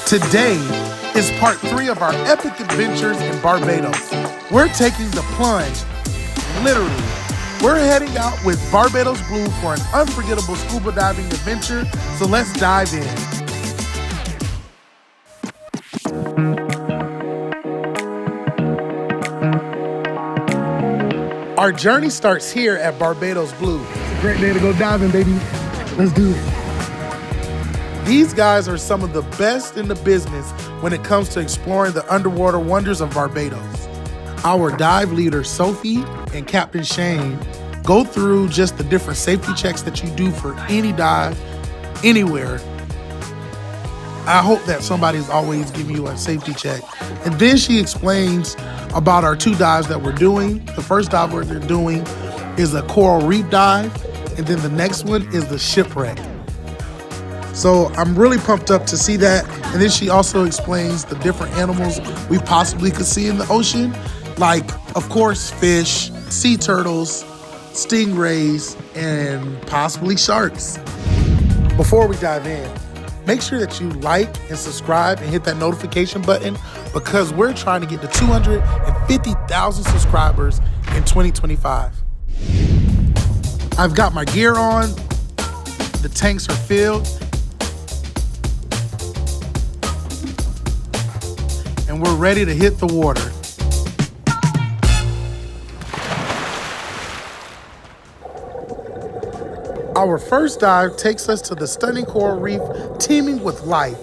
Today is part 3 of our epic adventures in Barbados. We're taking the plunge, literally. We're heading out with Barbados Blue for an unforgettable scuba diving adventure, so let's dive in. Our journey starts here at Barbados Blue. It's a great day to go diving, baby. Let's do it. These guys are some of the best in the business when it comes to exploring the underwater wonders of Barbados. Our dive leader, Sophie, and Captain Shane go through just the different safety checks that you do for any dive, anywhere. I hope that somebody's always giving you a safety check. And then she explains about our 2 dives that we're doing. The first dive we're doing is a coral reef dive, and then the next one is the shipwreck. So I'm really pumped up to see that. And then she also explains the different animals we possibly could see in the ocean, like, of course, fish, sea turtles, stingrays, and possibly sharks. Before we dive in, make sure that you like and subscribe and hit that notification button because we're trying to get to 250,000 subscribers in 2025. I've got my gear on, the tanks are filled, and we're ready to hit the water. Our first dive takes us to the stunning coral reef teeming with life.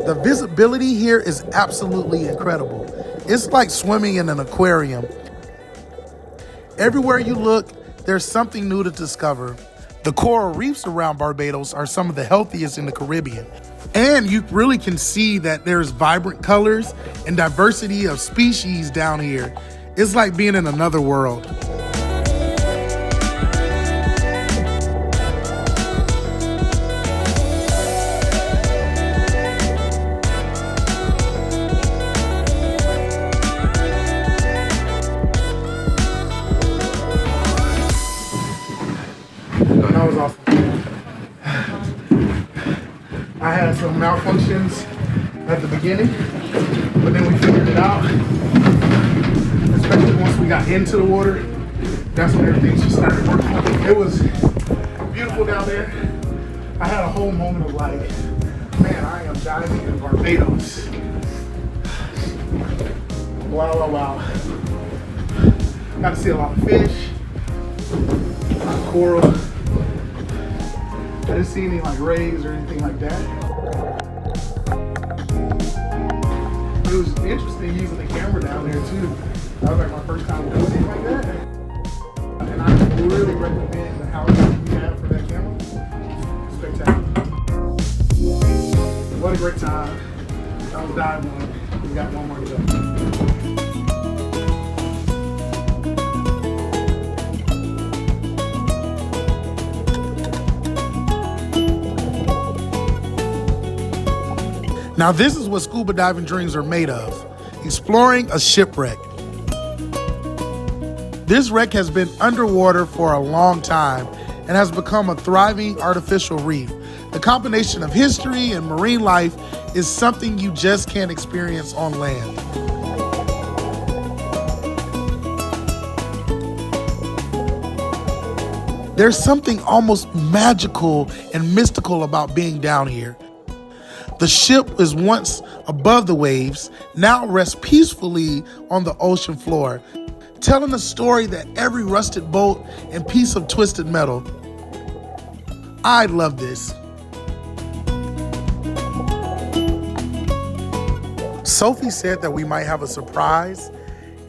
The visibility here is absolutely incredible. It's like swimming in an aquarium. Everywhere you look, there's something new to discover. The coral reefs around Barbados are some of the healthiest in the Caribbean. And you really can see that there's vibrant colors and diversity of species down here. It's like being in another world. That was awesome. I had some malfunctions at the beginning, but then we figured it out. Especially once we got into the water, that's when everything just started working. It was beautiful down there. I had a whole moment of like, man, I am diving in Barbados. Wow, wow, wow. Got to see a lot of fish, a lot of coral. I didn't see any like rays or anything like that. It was interesting using the camera down there too. That was like my first time doing it like that. And I really recommend the house we have for that camera. Spectacular. What a great time. That was dive 1. We got one more to go. Now this is what scuba diving dreams are made of, exploring a shipwreck. This wreck has been underwater for a long time and has become a thriving artificial reef. The combination of history and marine life is something you just can't experience on land. There's something almost magical and mystical about being down here. The ship was once above the waves, now rests peacefully on the ocean floor, telling a story that every rusted bolt and piece of twisted metal. I love this. Sophie said that we might have a surprise,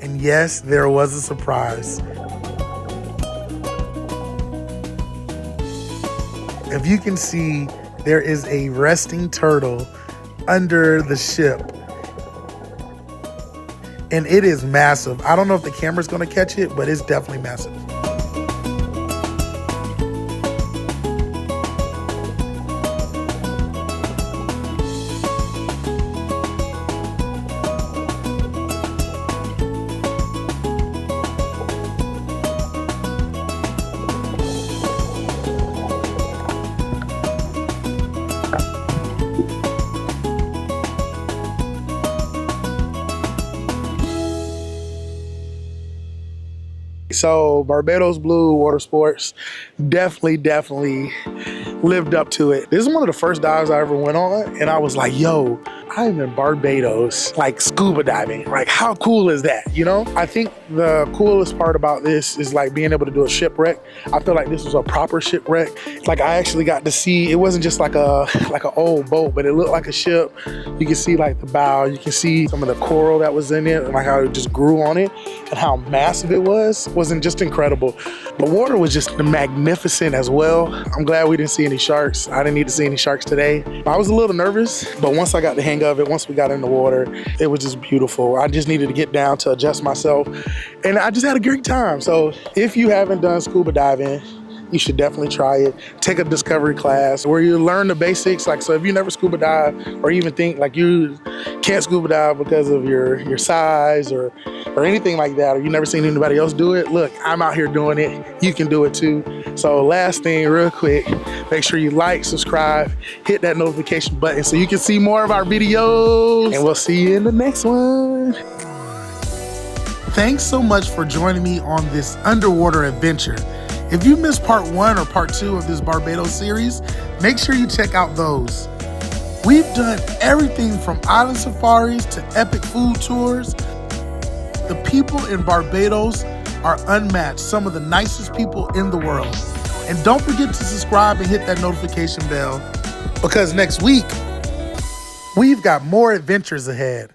and yes, there was a surprise. If you can see, there is a resting turtle under the ship. And it is massive. I don't know if the camera's gonna catch it, but it's definitely massive. So Barbados Blue Water Sports definitely lived up to it. This is one of the first dives I ever went on, and I was like, yo, I'm in Barbados, like scuba diving. Like, how cool is that, you know? I think the coolest part about this is like being able to do a shipwreck. I feel like this was a proper shipwreck. Like, I actually got to see, it wasn't just like an old boat, but it looked like a ship. You can see like the bow, you can see some of the coral that was in it, and like how it just grew on it, and how massive it wasn't just incredible. The water was just magnificent as well. I'm glad we didn't see any sharks. I didn't need to see any sharks today. I was a little nervous, but once I got the hang of it, once we got in the water, it was just beautiful. I just needed to get down to adjust myself, and I just had a great time. So if you haven't done scuba diving, you should definitely try it. Take a discovery class where you learn the basics. Like, so if you never scuba dive, or even think like you can't scuba dive because of your size or anything like that, or you never seen anybody else do it, look, I'm out here doing it. You can do it too. So last thing, real quick, make sure you like, subscribe, hit that notification button so you can see more of our videos, and we'll see you in the next one. Thanks so much for joining me on this underwater adventure. If you missed part 1 or part 2 of this Barbados series, make sure you check out those. We've done everything from island safaris to epic food tours. The people in Barbados are unmatched, some of the nicest people in the world. And don't forget to subscribe and hit that notification bell, because next week, we've got more adventures ahead.